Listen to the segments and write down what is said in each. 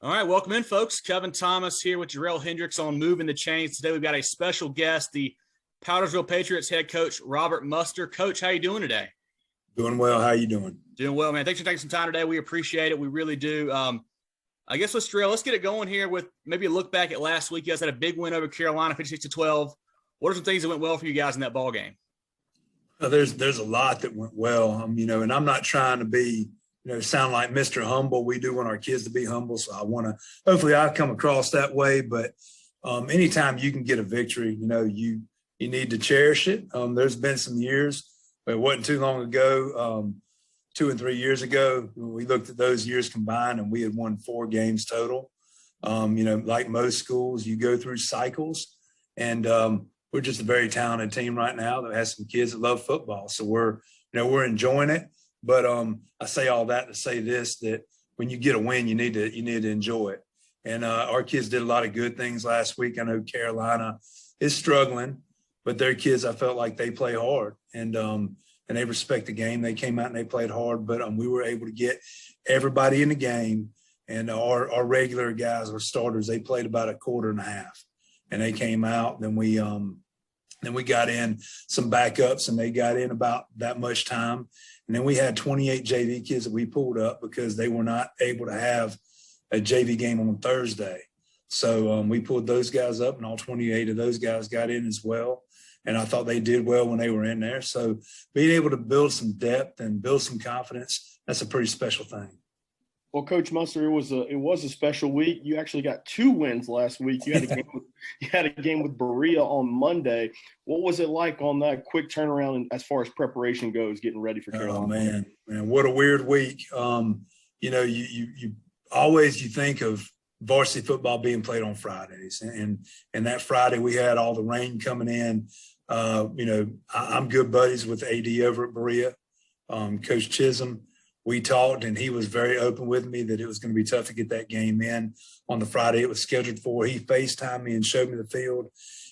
All right, welcome in, folks. Kevin Thomas here with Jerel Hendricks on Moving the Chains. Today we've got a special guest, the Powdersville Patriots head coach, Robert Mustar. Coach, how you doing today? Doing well. How you doing? Doing well, man. Thanks for taking some time today. We appreciate it. We really do. I guess let's get it going here with maybe a look back at last week. You guys had a big win over Carolina, 56-12. What are some things that went well for you guys in that ball game? There's a lot that went well. And I'm not trying to be, sound like Mr. Humble. We do want our kids to be humble. So hopefully I come across that way. But anytime you can get a victory, you need to cherish it. There's been some years, but it wasn't too long ago, 2 and 3 years ago, we looked at those years combined and we had won 4 games total. Like most schools, you go through cycles, and we're just a very talented team right now that has some kids that love football. So we're enjoying it. But I say all that to say this, that when you get a win, you need to enjoy it. And our kids did a lot of good things last week. I know Carolina is struggling, but their kids, I felt like they play hard and they respect the game. They came out and they played hard, but we were able to get everybody in the game. And our regular guys, our starters, they played about a quarter and a half, and they came out. Then we got in some backups, and they got in about that much time. And then we had 28 JV kids that we pulled up because they were not able to have a JV game on Thursday. So we pulled those guys up, and all 28 of those guys got in as well. And I thought they did well when they were in there. So being able to build some depth and build some confidence, that's a pretty special thing. Well, Coach Mustar, it was a special week. You actually got 2 wins last week. You had a game with Berea on Monday. What was it like on that quick turnaround as far as preparation goes, getting ready for Carolina? Oh man, what a weird week. You always think of varsity football being played on Fridays, and that Friday we had all the rain coming in. I'm good buddies with AD over at Berea, Coach Chisholm. We talked, and he was very open with me that it was going to be tough to get that game in on the Friday it was scheduled for. He FaceTimed me and showed me the field.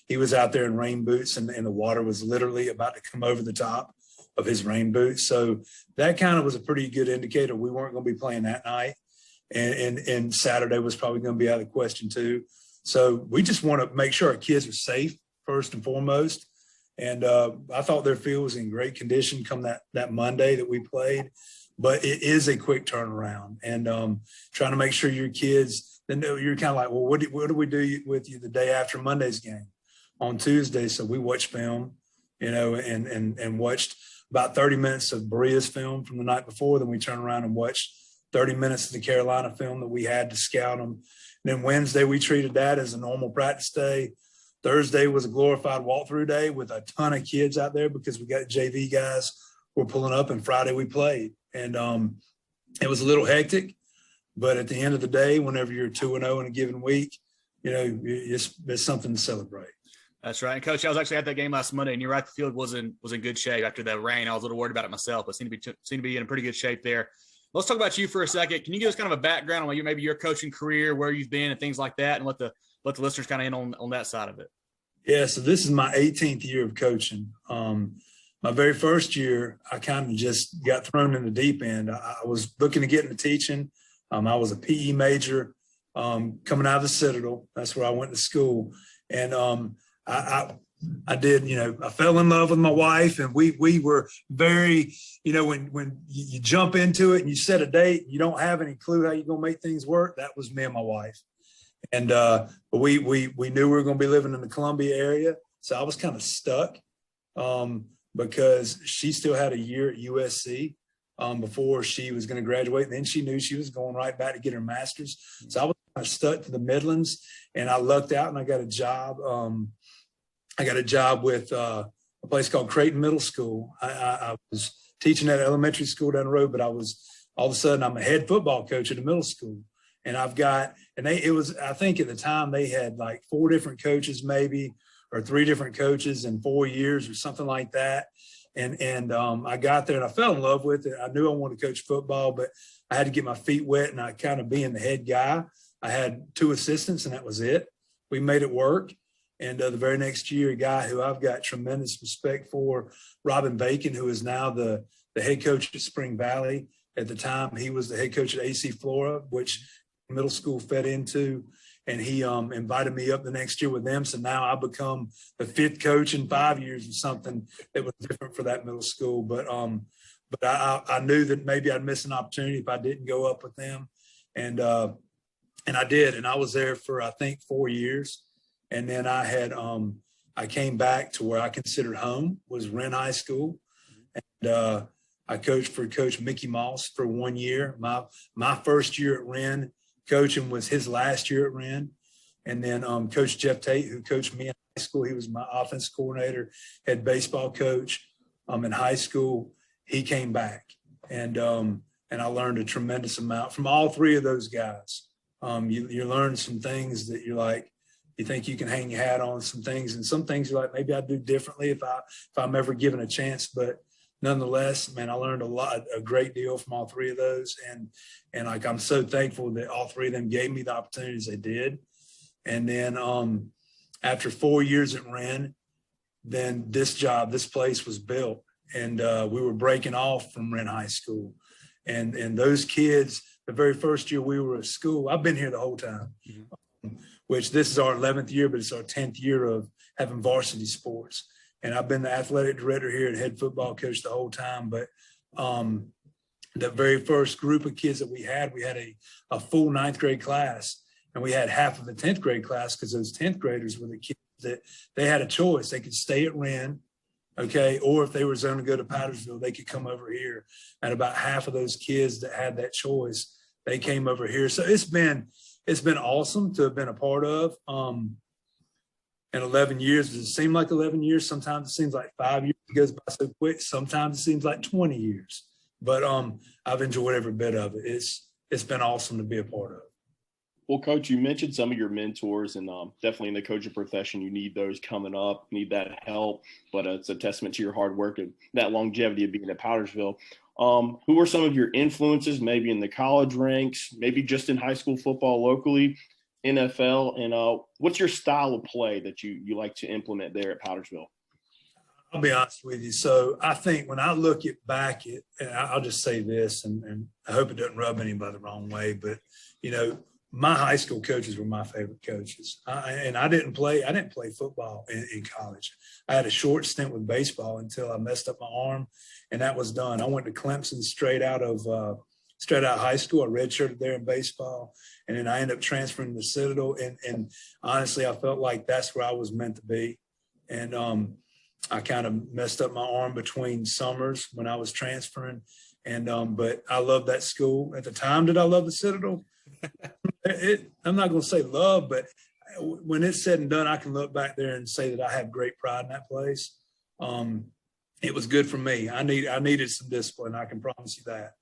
He was out there in rain boots, and the water was literally about to come over the top of his rain boots. So that kind of was a pretty good indicator we weren't going to be playing that night. And Saturday was probably going to be out of the question too. So we just want to make sure our kids are safe first and foremost. And I thought their field was in great condition come that Monday that we played. But it is a quick turnaround, and trying to make sure your kids, then you're kind of like, well, what do we do with you the day after Monday's game on Tuesday? So we watched film, and watched about 30 minutes of Berea's film from the night before. Then we turned around and watched 30 minutes of the Carolina film that we had to scout them. And then Wednesday, we treated that as a normal practice day. Thursday was a glorified walkthrough day with a ton of kids out there because we got JV guys who were pulling up, and Friday we played. And it was a little hectic, but at the end of the day, whenever you're 2-0 in a given week, there's something to celebrate. That's right. And Coach, I was actually at that game last Monday, and you're right, the field was in good shape after the rain. I was a little worried about it myself, but seemed to be in pretty good shape there. Let's talk about you for a second. Can you give us kind of a background on maybe your coaching career, where you've been, and things like that, and let the listeners kind of in on that side of it? Yeah. So this is my 18th year of coaching. My very first year, I kind of just got thrown in the deep end. I was looking to get into teaching. I was a PE major coming out of the Citadel. That's where I went to school. And I did, I fell in love with my wife, and we were very, when you jump into it and you set a date, you don't have any clue how you're going to make things work. That was me and my wife. And but we knew we were going to be living in the Columbia area. So I was kind of stuck. Because she still had a year at USC before she was going to graduate. And then she knew she was going right back to get her master's. So I was kind of stuck to the Midlands, and I lucked out and I got a job. I got a job with a place called Creighton Middle School. I was teaching at elementary school down the road, but all of a sudden I'm a head football coach at a middle school. And I think at the time they had like 4 different coaches maybe, or 3 different coaches in 4 years or something like that. And I got there and I fell in love with it. I knew I wanted to coach football, but I had to get my feet wet, and I kind of being the head guy. I had 2 assistants, and that was it. We made it work. And the very next year, a guy who I've got tremendous respect for, Robin Bacon, who is now the head coach at Spring Valley. At the time, he was the head coach at AC Flora, which middle school fed into, and he invited me up the next year with them. So now I become the 5th coach in 5 years or something that was different for that middle school. But I knew that maybe I'd miss an opportunity if I didn't go up with them. And I did. And I was there for, I think, 4 years. And then I came back to where I considered home, was Wren High School. And I coached for Coach Mickey Moss for 1 year. My first year at Wren coaching was his last year at Wren. And then Coach Jeff Tate, who coached me in high school, he was my offense coordinator, head baseball coach in high school. He came back, and I learned a tremendous amount from all 3 of those guys. You learn some things that you're like, you think you can hang your hat on some things, and some things you're like, maybe I'd do differently if I'm ever given a chance. But nonetheless, man, I learned a great deal from all 3 of those. And like, I'm so thankful that all 3 of them gave me the opportunities they did. And then after 4 years at Wren, then this place was built, and we were breaking off from Wren High School. And those kids, the very first year we were at school, I've been here the whole time, which this is our 11th year, but it's our 10th year of having varsity sports. And I've been the athletic director here and head football coach the whole time. But the very first group of kids that we had a full 9th grade class, and we had half of the 10th grade class, because those 10th graders were the kids that they had a choice. They could stay at Wren, okay, or if they were going to go to Powdersville, they could come over here. And about half of those kids that had that choice, they came over here. So it's been awesome to have been a part of. In 11 years, does it seem like 11 years? Sometimes it seems like 5 years. It goes by so quick. Sometimes it seems like 20 years. But I've enjoyed every bit of it. It's been awesome to be a part of. Well, Coach, you mentioned some of your mentors, and definitely in the coaching profession, you need those coming up, need that help. But it's a testament to your hard work and that longevity of being at Powdersville. Who are some of your influences, maybe in the college ranks, maybe just in high school football locally, NFL, and what's your style of play that you like to implement there at Powdersville? I'll be honest with you. So I think when I look back at, and I'll just say this, and I hope it doesn't rub anybody the wrong way, but, my high school coaches were my favorite coaches. I didn't play football in college. I had a short stint with baseball until I messed up my arm, and that was done. I went to Clemson straight out of high school. I redshirted there in baseball, and then I ended up transferring to Citadel. And honestly, I felt like that's where I was meant to be. And I kind of messed up my arm between summers when I was transferring. And but I loved that school. At the time, did I love the Citadel? I'm not going to say love, but when it's said and done, I can look back there and say that I have great pride in that place. It was good for me. I needed some discipline. I can promise you that.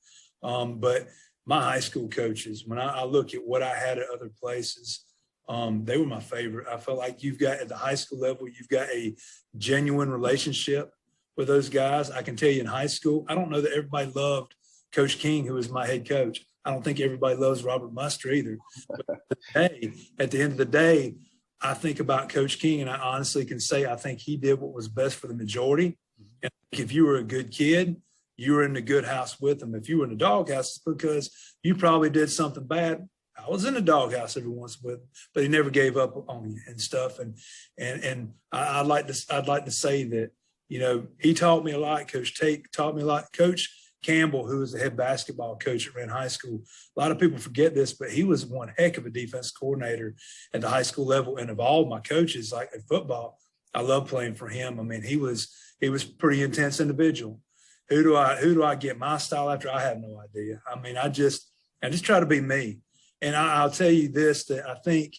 But my high school coaches, when I look at what I had at other places, they were my favorite. I felt like you've got, at the high school level, you've got a genuine relationship with those guys. I can tell you in high school, I don't know that everybody loved Coach King, who was my head coach. I don't think everybody loves Robert Mustar either. But hey, at the end of the day, I think about Coach King, and I honestly can say I think he did what was best for the majority. And if you were a good kid, you were in the good house with him. If you were in the doghouse, it's because you probably did something bad. I was in the doghouse every once with him, but he never gave up on you and stuff. And I'd like to say that, he taught me a lot. Coach Tate taught me a lot. Coach Campbell, who was the head basketball coach at Wren High School. A lot of people forget this, but he was one heck of a defense coordinator at the high school level. And of all my coaches, like at football, I love playing for him. I mean, he was pretty intense individual. Who do I get my style after? I have no idea. I mean, I just try to be me. And I'll tell you this, that I think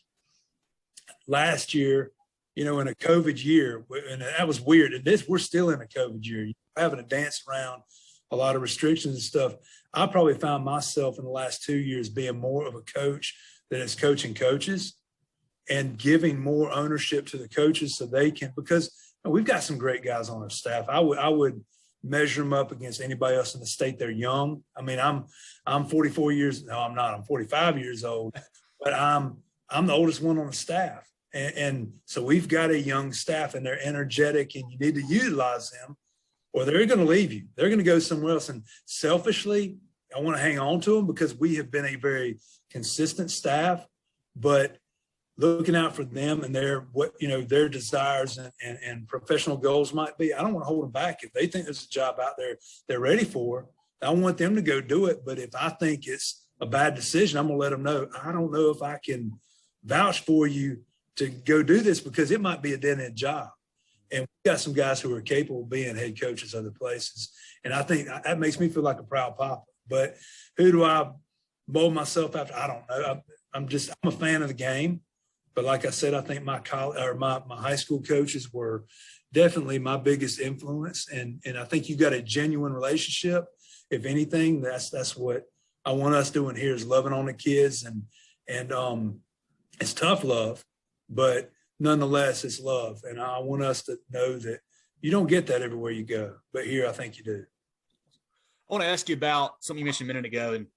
last year, in a COVID year, and that was weird. And we're still in a COVID year. You're having to dance around a lot of restrictions and stuff. I probably found myself in the last 2 years being more of a coach that is coaching coaches and giving more ownership to the coaches so they can, because we've got some great guys on our staff. I would measure them up against anybody else in the state. They're young. I mean, I'm 44 years. No, I'm not. I'm 45 years old, but I'm the oldest one on the staff. And so we've got a young staff, and they're energetic, and you need to utilize them, or they're going to leave you. They're going to go somewhere else. And selfishly, I want to hang on to them because we have been a very consistent staff, but looking out for them and their desires and professional goals might be. I don't want to hold them back. If they think there's a job out there they're ready for, I want them to go do it. But if I think it's a bad decision, I'm going to let them know, I don't know if I can vouch for you to go do this because it might be a dead-end job. And we got some guys who are capable of being head coaches other places. And I think that makes me feel like a proud papa. But who do I mold myself after? I don't know. I'm a fan of the game. But like I said, I think my high school coaches were definitely my biggest influence. And I think you got a genuine relationship. If anything, that's what I want us doing here is loving on the kids. And it's tough love, but nonetheless, it's love. And I want us to know that you don't get that everywhere you go. But here, I think you do. I want to ask you about something you mentioned a minute ago and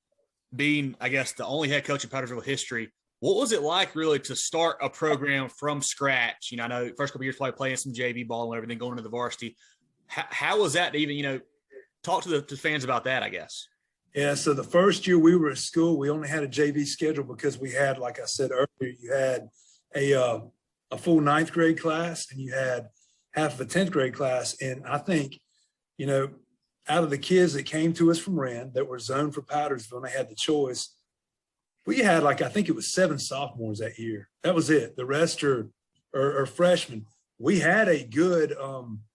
being, I guess, the only head coach in Powdersville history. What was it like really to start a program from scratch? You know, I know first couple of years probably playing some JV ball and everything, going into the varsity. How was that to even, talk to the fans about that, I guess? Yeah, so the first year we were at school, we only had a JV schedule because we had, like I said earlier, you had a full 9th grade class and you had half of a 10th grade class. And I think, out of the kids that came to us from Wren that were zoned for Powdersville and they had the choice, we had I think it was 7 sophomores that year. That was it. The rest are freshmen. We had a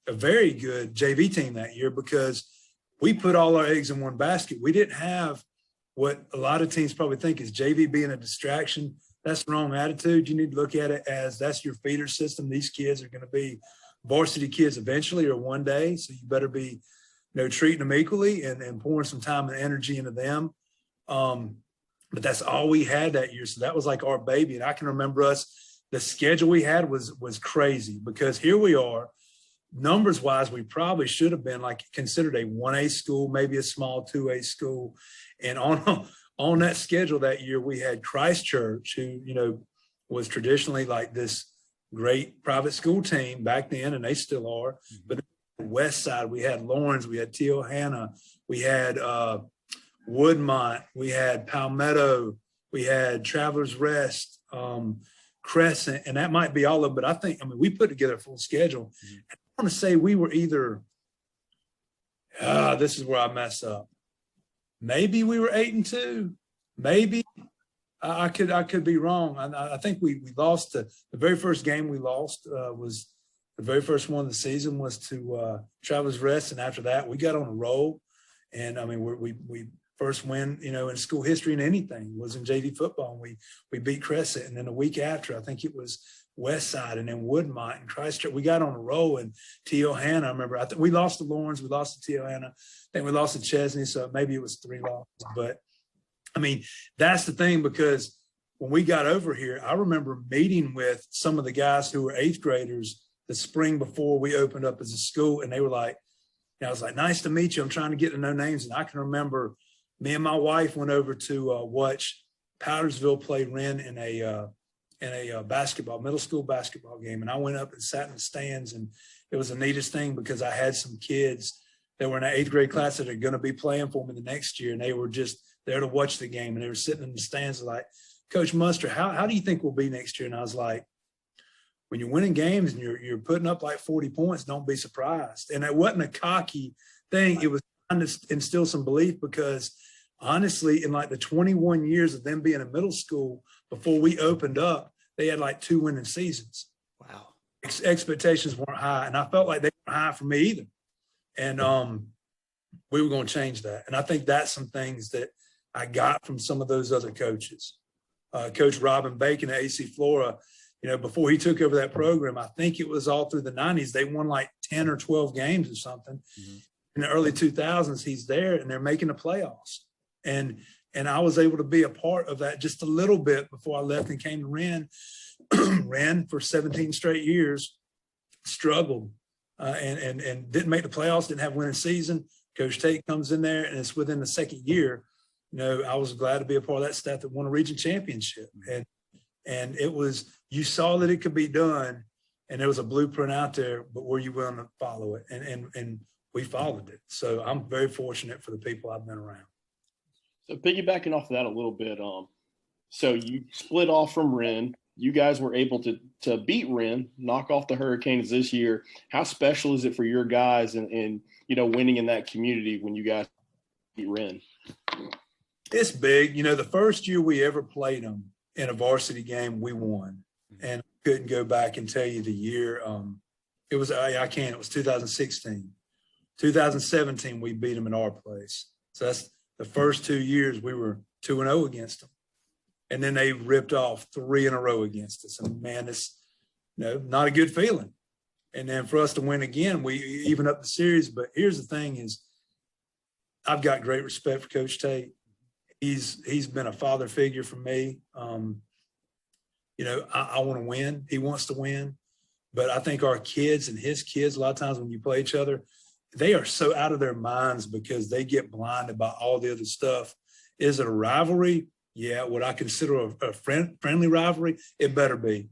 very good JV team that year because we put all our eggs in one basket. We didn't have what a lot of teams probably think is JV being a distraction. That's the wrong attitude. You need to look at it as that's your feeder system. These kids are going to be varsity kids eventually or one day. So you better be, treating them equally and pouring some time and energy into them. But that's all we had that year. So that was like our baby. And I can remember the schedule we had was crazy because here we are. Numbers wise, we probably should have been considered a 1A school, maybe a small 2A school. And on that schedule that year, we had Christchurch, who, was traditionally like this great private school team back then, and they still are. But West Side, we had Lawrence, we had Teohana, we had Woodmont, we had Palmetto, we had Travelers Rest, Crescent, and that might be all of them. But we put together a full schedule. I want to say we were either, this is where I mess up. Maybe we were 8-2. Maybe I could be wrong. I think we lost the very first game we lost was the very first one of the season was to Travelers Rest, and after that we got on a roll. And we first win in school history in anything was in JV football. And we beat Crescent, and then a week after I think it was West Side, and then Woodmont and Christchurch. We got on a roll, and Teohana. I remember we lost to Lawrence, we lost to Teohana, then we lost to Chesney, so maybe it was 3 losses. But that's the thing, because when we got over here, I remember meeting with some of the guys who were 8th graders the spring before we opened up as a school, and they were like, I was like, nice to meet you. I'm trying to get to know names. And I can remember me and my wife went over to watch Powdersville play Wren in a middle school basketball game. And I went up and sat in the stands, and it was the neatest thing because I had some kids that were in an 8th grade class that are going to be playing for me the next year. And they were just there to watch the game. And they were sitting in the stands like, Coach Mustar, how do you think we'll be next year? And I was like, when you're winning games and you're putting up like 40 points, don't be surprised. And it wasn't a cocky thing. It was trying to instill some belief, because honestly, in like the 21 years of them being in middle school before we opened up, they had like 2 winning seasons. Wow. Expectations weren't high. And I felt like they weren't high for me either. And we were going to change that. And I think that's some things that I got from some of those other coaches. Coach Robin Bacon at AC Flora, before he took over that program, I think it was all through the 90s, they won like 10 or 12 games or something. Mm-hmm. In the early 2000s, he's there and they're making the playoffs. And I was able to be a part of that just a little bit before I left and came to Wren. Ran for 17 straight years, struggled and didn't make the playoffs, didn't have a winning season. Coach Tate comes in there, and it's within the second year. I was glad to be a part of that staff that won a region championship. And it was, you saw that it could be done, and there was a blueprint out there, but were you willing to follow it? And we followed it. So I'm very fortunate for the people I've been around. So piggybacking off of that a little bit, so you split off from Wren. You guys were able to beat Wren, knock off the Hurricanes this year. How special is it for your guys and winning in that community when you guys beat Wren? It's big. The first year we ever played them in a varsity game, we won. And I couldn't go back and tell you the year. It was 2016. 2017, we beat them in our place. So that's the first 2 years we were 2-0 against them. And then they ripped off 3 in a row against us. And man, it's not a good feeling. And then for us to win again, we even up the series. But here's the thing is, I've got great respect for Coach Tate. He's been a father figure for me. I want to win. He wants to win. But I think our kids and his kids, a lot of times when you play each other, they are so out of their minds because they get blinded by all the other stuff. Is it a rivalry? Yeah. What I consider a friendly rivalry, it better be.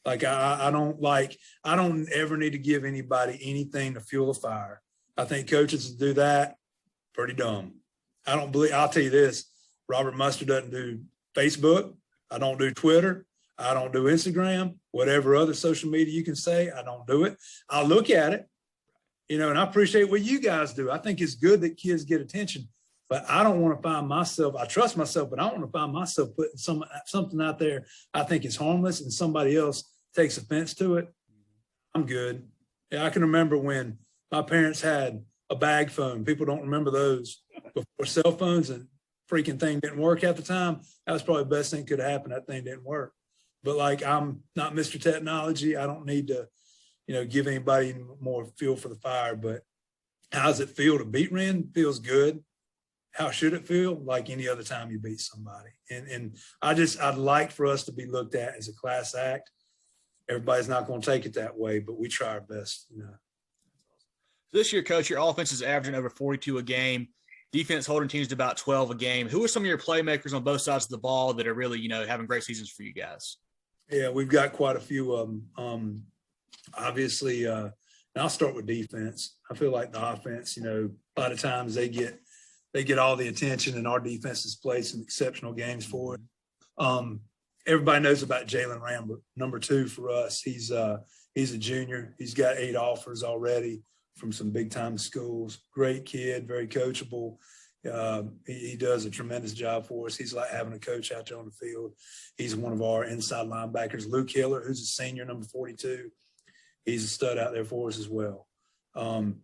Like I don't ever need to give anybody anything to fuel a fire. I think coaches that do that, pretty dumb. I'll tell you this, Robert Mustar doesn't do Facebook. I don't do Twitter. I don't do Instagram, whatever other social media you can say, I don't do it. I'll look at it, and I appreciate what you guys do. I think it's good that kids get attention, but I don't want to find myself, I trust myself, but I don't want to find myself putting something out there I think is harmless and somebody else takes offense to it. I'm good. Yeah, I can remember when my parents had a bag phone. People don't remember those before cell phones, and freaking thing didn't work at the time. That was probably the best thing could have happened. That thing didn't work. But I'm not Mr. Technology. I don't need to, give anybody more fuel for the fire. But how does it feel to beat Wren? Feels good. How should it feel? Like any other time you beat somebody. And I'd like for us to be looked at as a class act. Everybody's not going to take it that way, but we try our best. This year, Coach, your offense is averaging over 42 a game. Defense holding teams to about 12 a game. Who are some of your playmakers on both sides of the ball that are really, having great seasons for you guys? Yeah, we've got quite a few of them. Obviously, and I'll start with defense. I feel like the offense, a lot of times they get all the attention, and our defense has played some exceptional games for it. Everybody knows about Jalen Rambert, number 2 for us. He's a junior. He's got 8 offers already from some big-time schools. Great kid, very coachable. He does a tremendous job for us. He's like having a coach out there on the field. He's one of our inside linebackers. Luke Hiller, who's a senior, number 42. He's a stud out there for us as well.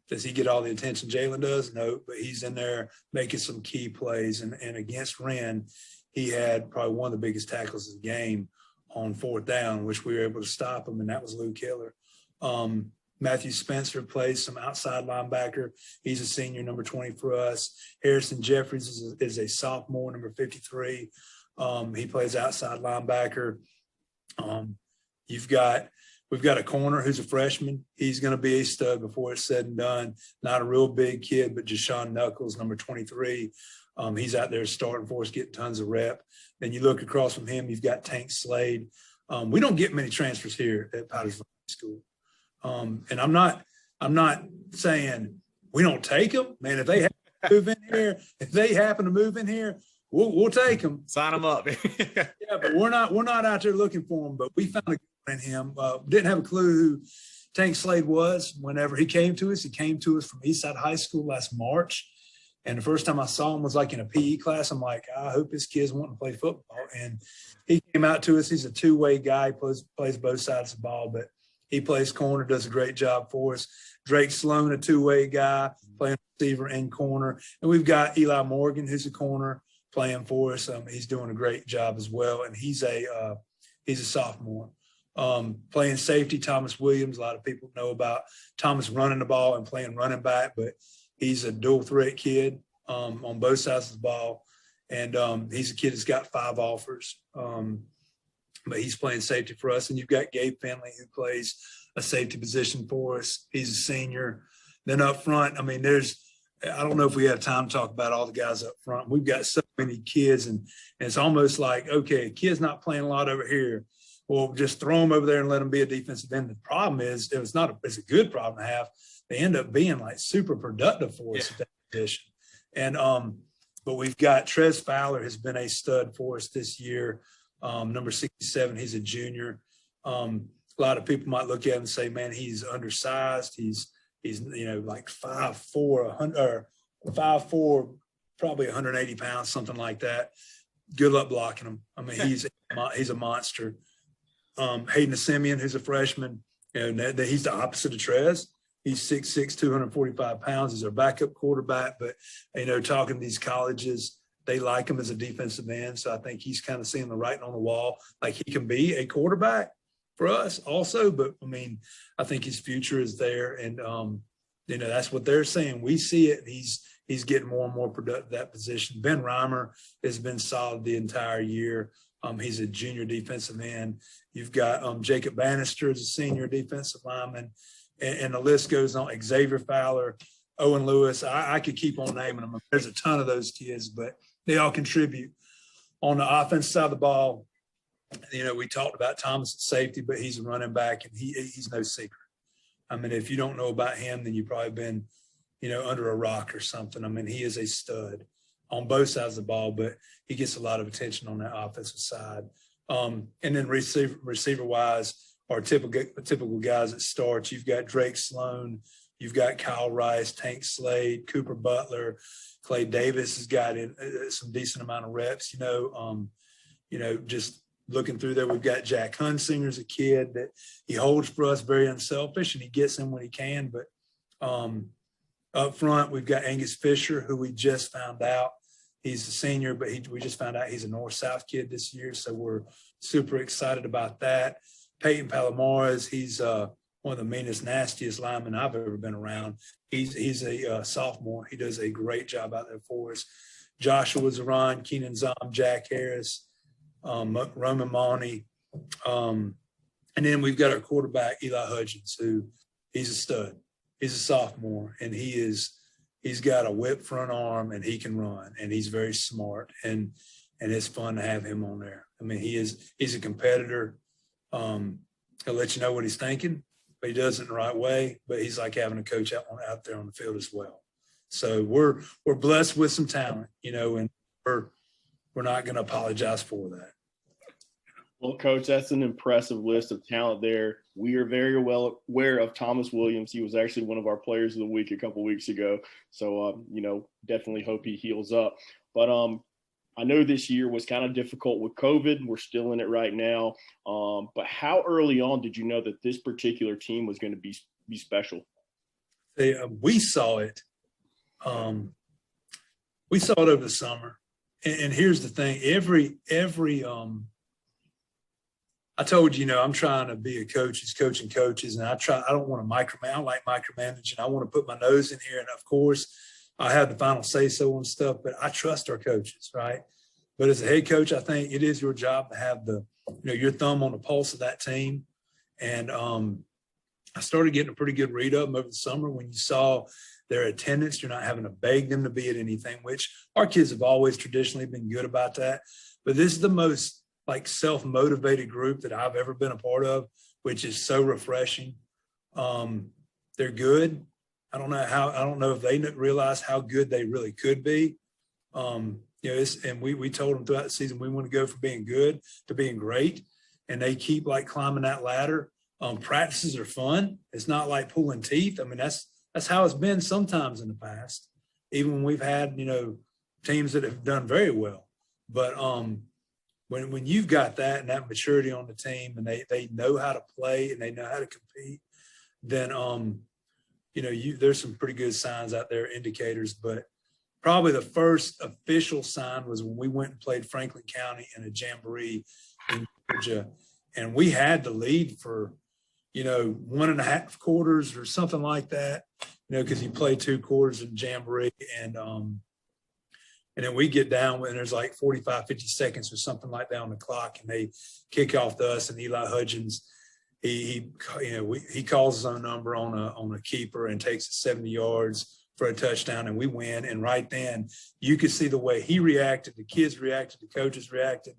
Does he get all the attention Jalen does? No, but he's in there making some key plays. And against Wren, he had probably one of the biggest tackles of the game on 4th down, which we were able to stop him, and that was Luke Hiller. Matthew Spencer plays some outside linebacker. He's a senior, number 20 for us. Harrison Jeffries is a sophomore, number 53. He plays outside linebacker. We've got a corner who's a freshman. He's going to be a stud before it's said and done. Not a real big kid, but Jashawn Knuckles, number 23. He's out there starting for us, getting tons of rep. Then you look across from him, you've got Tank Slade. We don't get many transfers here at Powdersville School. And I'm not saying we don't take them, man. If they happen to move in here, we'll take them. Sign them up. Yeah, but we're not out there looking for them. But we found a good one in him. Didn't have a clue who Tank Slade was whenever he came to us. He came to us from Eastside High School last March. And the first time I saw him was like in a PE class. I'm like, I hope his kids want to play football. And he came out to us. He's a two-way guy, plays both sides of the ball, but he plays corner, does a great job for us. Drake Sloan, a two-way guy, playing receiver and corner. And we've got Eli Morgan, who's a corner, playing for us. He's doing a great job as well. And he's a sophomore. Playing safety, Thomas Williams. A lot of people know about Thomas running the ball and playing running back, but he's a dual threat kid on both sides of the ball. And he's a kid that's got 5 offers. But he's playing safety for us. And you've got Gabe Finley, who plays a safety position for us. He's a senior. Then up front, I mean, I don't know if we have time to talk about all the guys up front. We've got so many kids, and it's almost like, okay, a kid's not playing a lot over here. Well, just throw them over there and let them be a defensive end. The problem is, it's a good problem to have. They end up being like super productive for us at that position. And But we've got Trez Fowler has been a stud for us this year. Number 67, he's a junior. A lot of people might look at him and say, man, he's undersized. He's like 5'4", 5'4", probably 180 pounds, something like that. Good luck blocking him. I mean, he's a monster. Hayden Simeon, who's a freshman, he's the opposite of Trez. He's 6'6", 245 pounds. He's our backup quarterback. But, talking to these colleges, they like him as a defensive end. So I think he's kind of seeing the writing on the wall. Like, he can be a quarterback for us also. But, I mean, I think his future is there. And, that's what they're saying. We see it. He's getting more and more productive at that position. Ben Reimer has been solid the entire year. He's a junior defensive end. You've got Jacob Bannister as a senior defensive lineman. And the list goes on. Xavier Fowler, Owen Lewis. I could keep on naming them. There's a ton of those kids, but they all contribute. On the offense side of the ball, we talked about Thomas at safety, but he's a running back, and he's no secret. I mean, if you don't know about him, then you've probably been, under a rock or something. I mean, he is a stud on both sides of the ball, but he gets a lot of attention on that offensive side. And then receiver-wise, are typical guys that start. You've got Drake Sloan, you've got Kyle Rice, Tank Slade, Cooper Butler, Clay Davis has got in some decent amount of reps. Just looking through there, we've got Jack Hunsinger's a kid that he holds for us, very unselfish, and he gets in when he can. But up front, we've got Angus Fisher, who we just found out. He's a senior, but we just found out he's a North-South kid this year, so we're super excited about that. Peyton Palomares, he's one of the meanest, nastiest linemen I've ever been around. He's a sophomore. He does a great job out there for us. Joshua Zaron, Keenan Zom, Jack Harris, Roman Mauney. And then we've got our quarterback, Eli Hudgins, who he's a stud. He's a sophomore, and he's got a whip front arm, and he can run, and he's very smart, and it's fun to have him on there. I mean, he's a competitor. He'll let you know what he's thinking, but he does it in the right way. But he's like having a coach out there on the field as well. So we're blessed with some talent, and we're not going to apologize for that. Well, Coach, that's an impressive list of talent there. We are very well aware of Thomas Williams. He was actually one of our players of the week a couple weeks ago. So, definitely hope he heals up. But I know this year was kind of difficult with COVID. We're still in it right now. But how early on did you know that this particular team was going to be special? We saw it. We saw it over the summer. And here's the thing. I told you, I'm trying to be a coach who's coaching coaches, and I don't want to micromanage. I don't like micromanaging. I want to put my nose in here. And of course, I have the final say so on stuff, but I trust our coaches, right? But as a head coach, I think it is your job to have your thumb on the pulse of that team. And I started getting a pretty good read of them over the summer. When you saw their attendance, you're not having to beg them to be at anything, which our kids have always traditionally been good about that. But this is the most self-motivated group that I've ever been a part of, which is so refreshing. They're good. I don't know if they realize how good they really could be. And we told them throughout the season, we want to go from being good to being great. And they keep climbing that ladder. Practices are fun. It's not like pulling teeth. I mean, that's how it's been sometimes in the past, even when we've had, teams that have done very well. But when you've got that and that maturity on the team, and they know how to play and they know how to compete, then there's some pretty good signs out there, indicators. But probably the first official sign was when we went and played Franklin County in a jamboree in Georgia, and we had the lead for 1.5 quarters or something like that, because you play 2 quarters in jamboree, and then we get down when there's 45, 50 seconds or something like that on the clock, and they kick off to us, and Eli Hudgins, he calls his own number on a keeper and takes it 70 yards for a touchdown, and we win. And right then you could see the way he reacted, the kids reacted, the coaches reacted.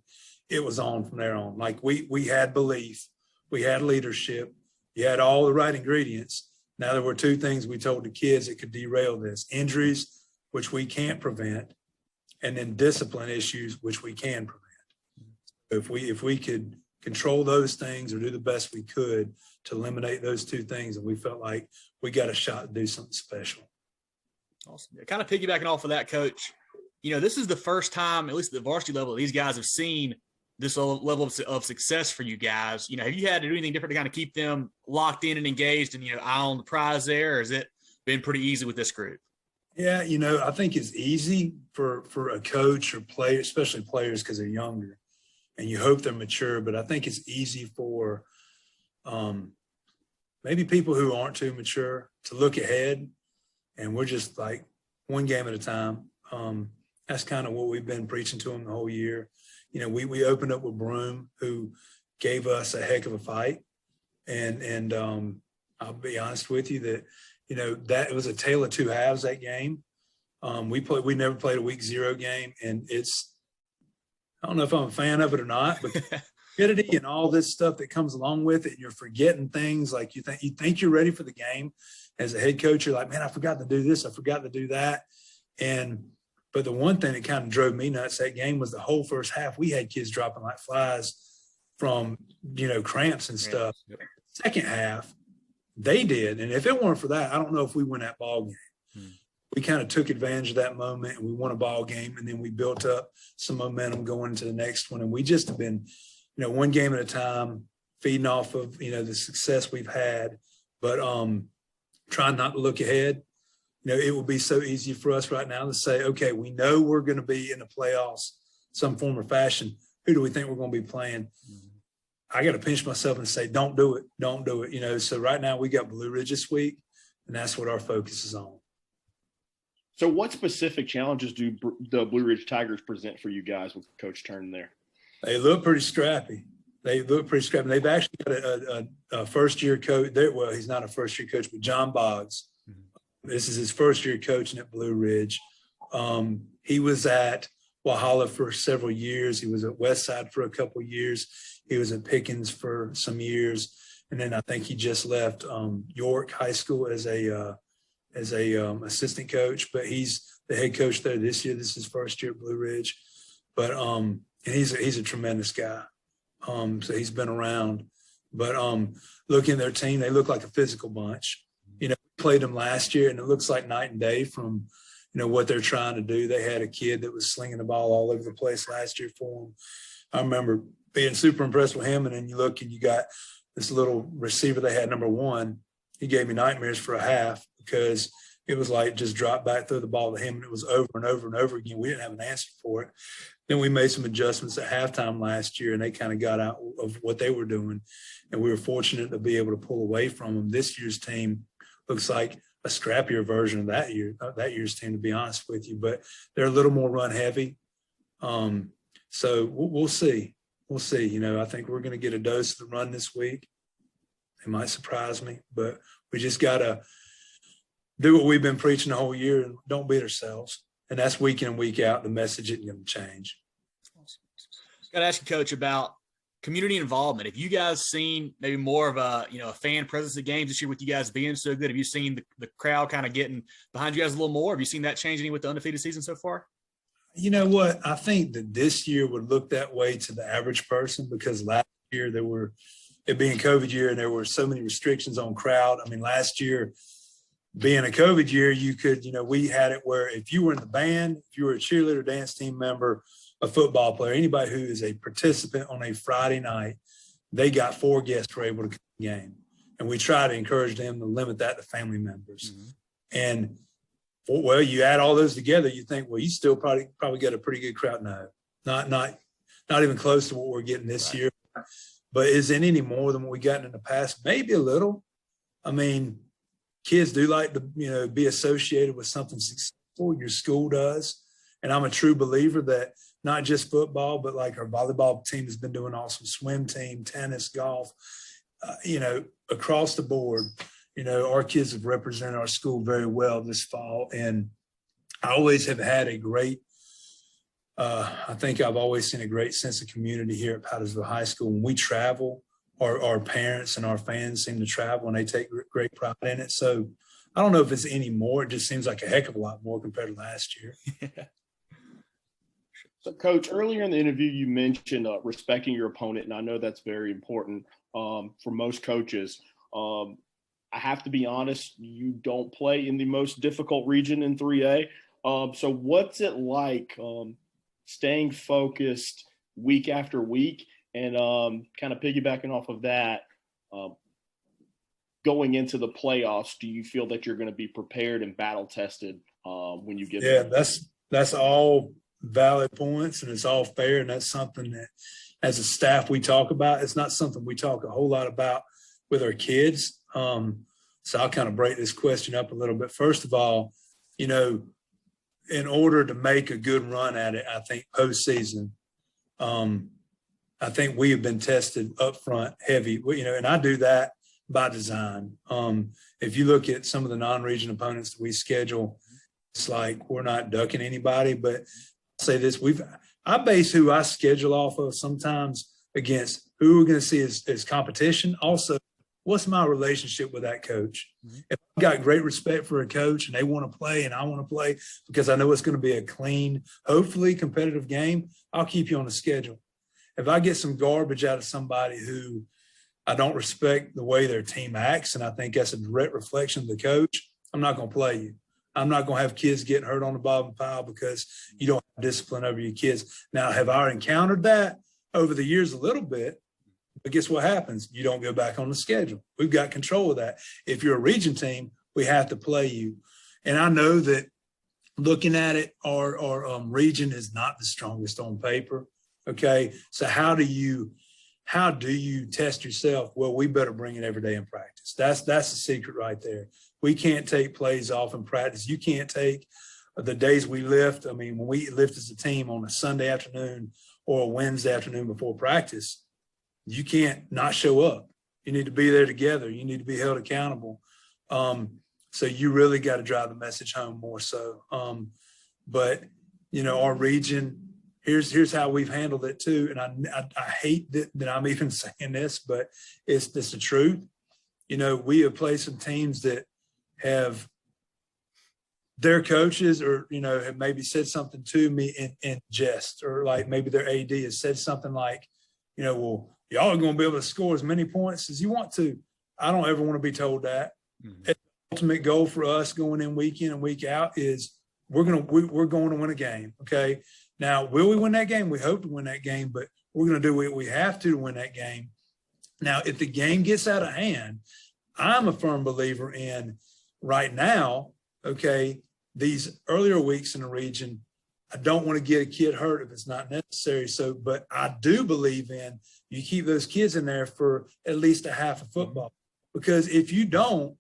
It was on from there on. We had belief, we had leadership, you had all the right ingredients. Now there were 2 things we told the kids that could derail this: injuries, which we can't prevent, and then discipline issues, which we can prevent. If we could control those things or do the best we could to eliminate those two things, and we felt like we got a shot to do something special. Awesome. Yeah, kind of piggybacking off of that, Coach, this is the first time, at least at the varsity level, these guys have seen this level of success for you guys. Have you had to do anything different to kind of keep them locked in and engaged and, eye on the prize there, or has it been pretty easy with this group? Yeah, I think it's easy for a coach or player, especially players because they're younger, and you hope they're mature. But I think it's easy for maybe people who aren't too mature to look ahead, and we're just like one game at a time. That's kind of what we've been preaching to them the whole year. We opened up with Broome, who gave us a heck of a fight, and I'll be honest with you that that it was a tale of two halves, that game. We never played a week 0 game, and I don't know if I'm a fan of it or not, but humidity and all this stuff that comes along with it, and you're forgetting things like you think you're ready for the game. As a head coach, you're like, man, I forgot to do this, I forgot to do that. But the one thing that kind of drove me nuts that game was the whole first half. We had kids dropping like flies from, cramps and stuff. Yep. Second half, they did. And if it weren't for that, I don't know if we win that ball game. We kind of took advantage of that moment, and we won a ball game, and then we built up some momentum going into the next one. And we just have been, one game at a time, feeding off of, the success we've had, but trying not to look ahead. It would be so easy for us right now to say, okay, we know we're going to be in the playoffs some form or fashion. Who do we think we're going to be playing? I got to pinch myself and say, don't do it. Don't do it. So right now we got Blue Ridge this week, and that's what our focus is on. So what specific challenges do the Blue Ridge Tigers present for you guys with Coach Turner there? They look pretty scrappy. They've actually got a first-year coach. Well, he's not a first-year coach, but John Boggs. This is his first year coaching at Blue Ridge. He was at Walhalla for several years. He was at Westside for a couple of years. He was at Pickens for some years. And then I think he just left York High School as a assistant coach, but he's the head coach there this year. This is his first year at Blue Ridge. But and he's a tremendous guy. So he's been around. But looking at their team, they look like a physical bunch. Played them last year, and it looks like night and day from what they're trying to do. They had a kid that was slinging the ball all over the place last year for them. I remember being super impressed with him, and then you look and you got this little receiver they had, number 1. He gave me nightmares for a half because it was like just drop back, throw the ball to him, and it was over and over and over again. We didn't have an answer for it. Then we made some adjustments at halftime last year, and they kind of got out of what they were doing, and we were fortunate to be able to pull away from them. This year's team looks like a scrappier version of that year's team, to be honest with you. But they're a little more run heavy. So we'll see. We'll see. I think we're going to get a dose of the run this week. They might surprise me, but we just got to do what we've been preaching the whole year and don't beat ourselves. And that's week in and week out. The message isn't going to change. Got to ask you, Coach, about community involvement. Have you guys seen maybe more of a fan presence at games this year with you guys being so good? Have you seen the crowd kind of getting behind you guys a little more? Have you seen that change any with the undefeated season so far? You know what? I think that this year would look that way to the average person because last year it being COVID year, and there were so many restrictions on crowd. I mean, last year being a COVID year, you could, we had it where if you were in the band, if you were a cheerleader, dance team member, a football player, anybody who is a participant on a Friday night, they got 4 guests were able to come to the game. And we try to encourage them to limit that to family members. And you add all those together, you think, well, you still probably get a pretty good crowd. No, not even close to what we're getting this year. But is it any more than what we gotten in the past? Maybe a little. I mean, kids do like to, be associated with something successful. Your school does. And I'm a true believer that not just football, but like our volleyball team has been doing awesome, swim team, tennis, golf, across the board. Our kids have represented our school very well this fall. And I always have had a great, I think I've always seen a great sense of community here at Powdersville High School. When we travel, our parents and our fans seem to travel, and they take great pride in it. So I don't know if it's any more. It just seems like a heck of a lot more compared to last year. So, Coach, earlier in the interview, you mentioned respecting your opponent, and I know that's very important for most coaches. I have to be honest, you don't play in the most difficult region in 3A. So what's it like staying focused week after week and kind of piggybacking off of that, going into the playoffs? Do you feel that you're going to be prepared and battle tested when you get there? Yeah, that's all valid points, and it's all fair, and that's something that as a staff we talk about. It's not something we talk a whole lot about with our kids. So I'll kind of break this question up a little bit. First of all, you know, in order to make a good run at it, I think postseason, I think we have been tested up front heavy, you know, and I do that by design. If you look at some of the non-region opponents that we schedule, it's like we're not ducking anybody. But I'll say this, I base who I schedule off of sometimes against who we're going to see as competition. Also, what's my relationship with that coach? Mm-hmm. If I've got great respect for a coach and they want to play and I want to play because I know it's going to be a clean, hopefully competitive game, I'll keep you on the schedule. If I get some garbage out of somebody who I don't respect the way their team acts, and I think that's a direct reflection of the coach, I'm not going to play you. I'm not going to have kids getting hurt on the bottom pile because you don't have discipline over your kids. Now, have I encountered that over the years a little bit? But guess what happens? You don't go back on the schedule. We've got control of that. If you're a region team, we have to play you. And I know that looking at it, our region is not the strongest on paper. Okay. So how do you test yourself? Well, we better bring it every day in practice. That's the secret right there. We can't take plays off in practice. You can't take the days we lift. I mean, when we lift as a team on a Sunday afternoon or a Wednesday afternoon before practice, you can't not show up. You need to be there together. You need to be held accountable. So you really got to drive the message home more so. But, you know, our region, here's how we've handled it too. And I hate that I'm even saying this, but it's the truth. You know, we have played some teams that have their coaches or, you know, have maybe said something to me in jest, or like maybe their AD has said something like, you know, well, y'all are going to be able to score as many points as you want to. I don't ever want to be told that. Mm-hmm. The ultimate goal for us going in week and week out is we're going to win a game. Okay. Now, will we win that game? We hope to win that game, but we're going to do what we have to win that game. Now, if the game gets out of hand, I'm a firm believer in right now, okay, these earlier weeks in the region, I don't want to get a kid hurt if it's not necessary. So, but I do believe in you keep those kids in there for at least a half of football, because if you don't,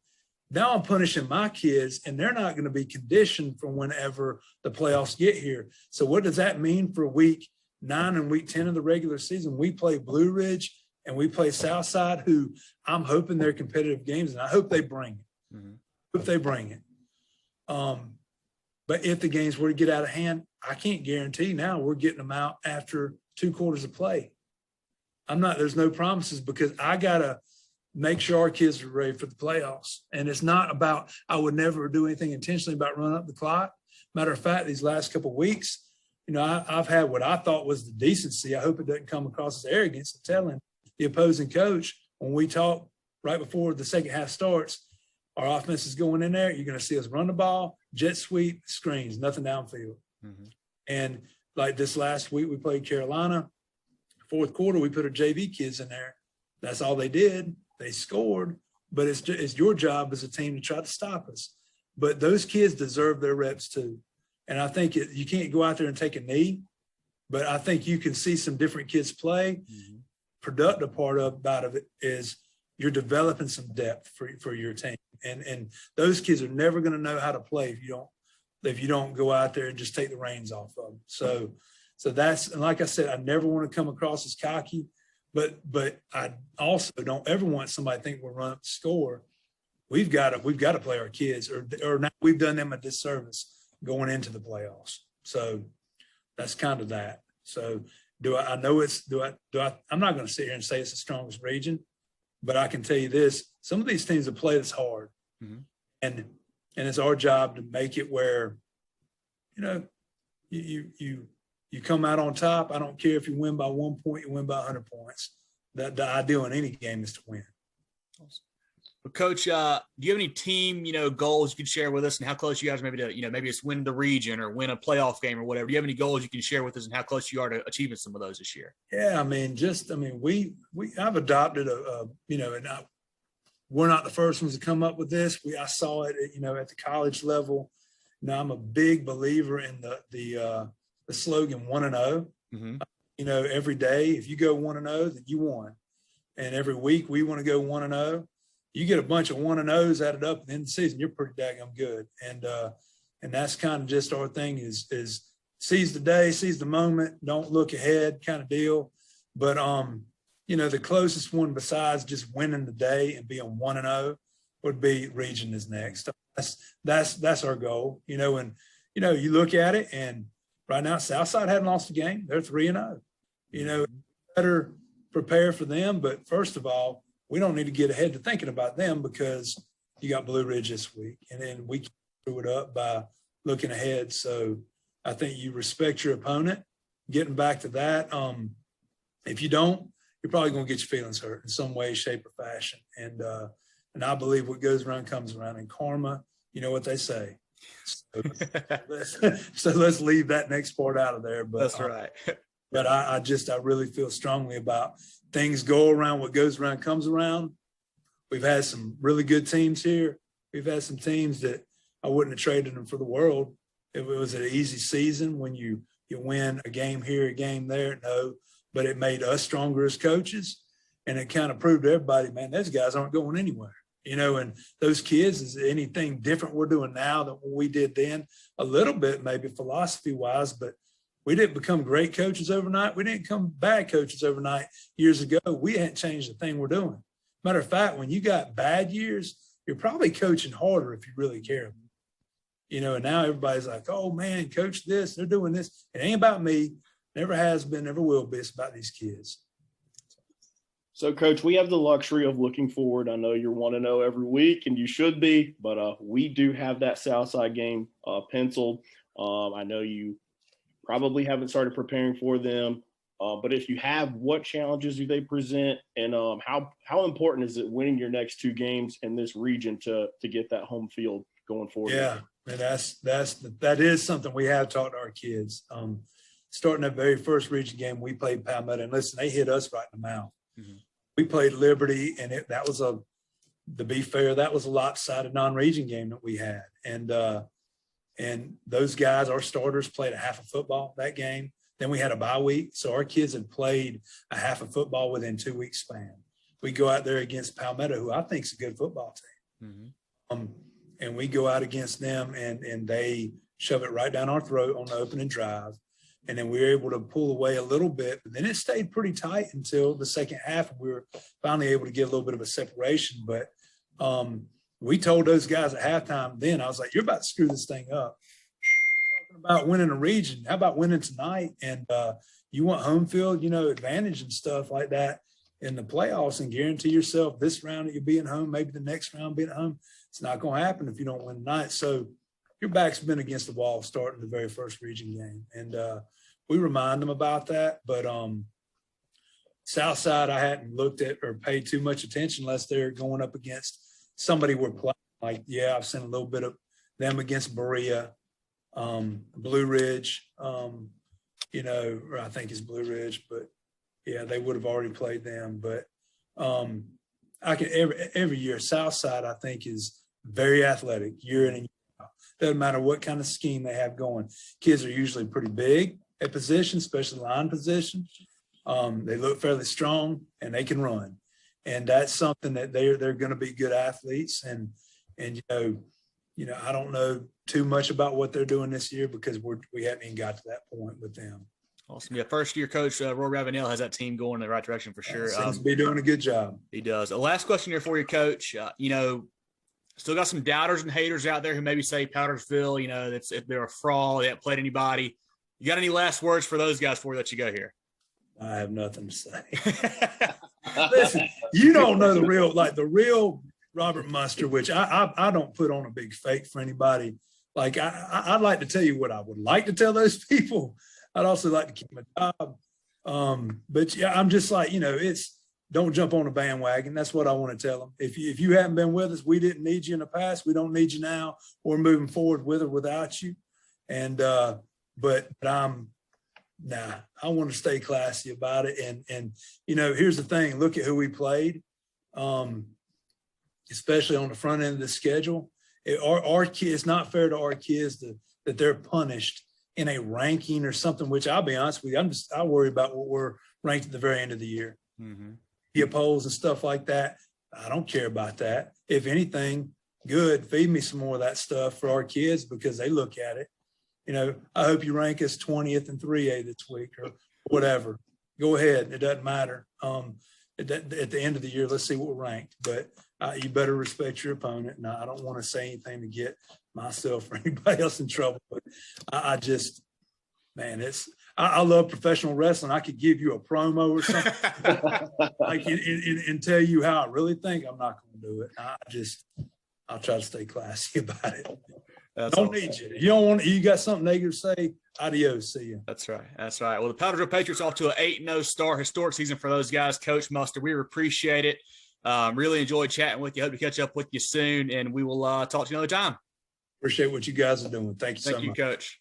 now I'm punishing my kids and they're not going to be conditioned for whenever the playoffs get here. So what does that mean for week 9 and week 10 of the regular season? We play Blue Ridge and we play Southside, who I'm hoping they're competitive games, and I hope they bring it. Mm-hmm. Hope they bring it. But if the games were to get out of hand, I can't guarantee now we're getting them out after 2 quarters of play. There's no promises, because I got to make sure our kids are ready for the playoffs. And it's not about, I would never do anything intentionally about running up the clock. Matter of fact, these last couple of weeks, you know, I've had what I thought was the decency. I hope it doesn't come across as arrogance of telling the opposing coach when we talk right before the second half starts, our offense is going in there. You're going to see us run the ball, jet sweep, screens, nothing downfield. Mm-hmm. And like this last week, we played Carolina. Fourth quarter, we put our JV kids in there. That's all they did. They scored, but it's your job as a team to try to stop us. But those kids deserve their reps too. And I think you can't go out there and take a knee, but I think you can see some different kids play. Mm-hmm. Productive part about it is you're developing some depth for your team. And those kids are never going to know how to play if you don't go out there and just take the reins off of them. So that's, and like I said, I never want to come across as cocky, but I also don't ever want somebody to think we're running up the score. We've got to play our kids, or now we've done them a disservice going into the playoffs. So that's kind of that. So I'm not going to sit here and say it's the strongest region, but I can tell you this, some of these teams have played us hard. Mm-hmm. And it's our job to make it where, you know, you you come out on top. I don't care if you win by 1 point, you win by 100 points. The ideal in any game is to win. Awesome. Well, Coach, do you have any team, goals you can share with us, and how close you guys maybe to, maybe it's win the region or win a playoff game or whatever? Do you have any goals you can share with us, and how close you are to achieving some of those this year? Yeah, I've adopted we're not the first ones to come up with this. I saw it, at the college level. I'm a big believer in the slogan 1-0. Mm-hmm. Every day, if you go 1-0, then you won. And every week we want to go 1-0. You get a bunch of 1-0s added up at the end of the season, you're pretty daggone good. And that's kind of just our thing is seize the day, seize the moment, don't look ahead kind of deal. But, the closest one besides just winning the day and being 1-0 would be region is next. That's our goal, and, you look at it, and right now Southside hadn't lost a game. They're 3-0. Better prepare for them. But first of all, we don't need to get ahead to thinking about them because you got Blue Ridge this week. And then we can screw it up by looking ahead. So I think you respect your opponent. Getting back to that, if you don't, you're probably going to get your feelings hurt in some way, shape, or fashion. And I believe what goes around comes around. And karma, you know what they say. So let's leave that next part out of there. But that's right. But I really feel strongly about things go around. What goes around comes around. We've had some really good teams here. We've had some teams that I wouldn't have traded them for the world. If it was an easy season when you win a game here, a game there, no. But it made us stronger as coaches, and it kind of proved to everybody, man, those guys aren't going anywhere. And those kids, is anything different we're doing now than what we did then? A little bit, maybe philosophy-wise, but we didn't become great coaches overnight. We didn't become bad coaches overnight years ago. We hadn't changed the thing we're doing. Matter of fact, when you got bad years, you're probably coaching harder if you really care. And now everybody's like, oh, man, coach this. They're doing this. It ain't about me. Never has been, never will be. It's about these kids. So, Coach, we have the luxury of looking forward. I know you're 1-0 every week, and you should be, but we do have that Southside game penciled. I know you probably haven't started preparing for them, but if you have, what challenges do they present, and how important is it winning your next two games in this region to get that home field going forward? Yeah, and that is something we have taught our kids. Starting that very first region game, we played Palmetto, and listen, they hit us right in the mouth. Mm-hmm. We played Liberty, and to be fair, that was a lopsided non-region game that we had. And those guys, our starters, played a half of football that game. Then we had a bye week. So our kids had played a half of football within 2 weeks span. We go out there against Palmetto, who I think is a good football team. Mm-hmm. And we go out against them, and they shove it right down our throat on the opening drive. And then we were able to pull away a little bit, but then it stayed pretty tight until the second half. And we were finally able to get a little bit of a separation. But we told those guys at halftime then, I was like, you're about to screw this thing up. Talking about winning a region. How about winning tonight? And you want home field, advantage and stuff like that in the playoffs, and guarantee yourself this round that you'll be at home, maybe the next round being at home. It's not going to happen if you don't win tonight. So your back's been against the wall starting the very first region game. And we remind them about that. But Southside, I hadn't looked at or paid too much attention unless they're going up against somebody we're playing. Like, yeah, I've seen a little bit of them against Berea, Blue Ridge, or I think it's Blue Ridge, but yeah, they would have already played them. But I can every year, Southside, I think, is very athletic year in and year out. Doesn't matter what kind of scheme they have going. Kids are usually pretty big at position, especially line position. They look fairly strong and they can run. And that's something that they're going to be good athletes. And I don't know too much about what they're doing this year because we haven't even got to that point with them. Awesome. Yeah, first-year coach Roy Ravenel has that team going in the right direction for sure. Seems to be doing a good job. He does. The last question here for you, Coach. Still got some doubters and haters out there who maybe say Powdersville, they're a fraud, they haven't played anybody. You got any last words for those guys before we let you go here? I have nothing to say. Listen, you don't know the real Robert Mustar, which I don't put on a big fake for anybody. Like I'd like to tell you what I would like to tell those people. I'd also like to keep my job. But yeah, I'm just like, don't jump on the bandwagon. That's what I want to tell them. If you haven't been with us, we didn't need you in the past. We don't need you now. We're moving forward with or without you. And, but I want to stay classy about it. And, here's the thing, look at who we played, especially on the front end of the schedule. Our kids, it's not fair to our kids that they're punished in a ranking or something, which I'll be honest with you, I worry about what we're ranked at the very end of the year. Mm-hmm. The polls and stuff like that. I don't care about that. If anything, good, feed me some more of that stuff for our kids because they look at it. I hope you rank us 20th in 3A this week or whatever. Go ahead. It doesn't matter. At the end of the year, let's see what we're ranked. But you better respect your opponent. And I don't want to say anything to get myself or anybody else in trouble. But I just, man, I love professional wrestling. I could give you a promo or something and tell you how I really think. I'm not going to do it. I'll try to stay classy about it. Don't need you. You got something negative to say, adios, see you. That's right. Well, the Powdersville Patriots off to an 8-0 start, historic season for those guys. Coach Mustar, we appreciate it. Really enjoyed chatting with you. Hope to catch up with you soon, and we will talk to you another time. Appreciate what you guys are doing. Thank you so much. Thank you, Coach.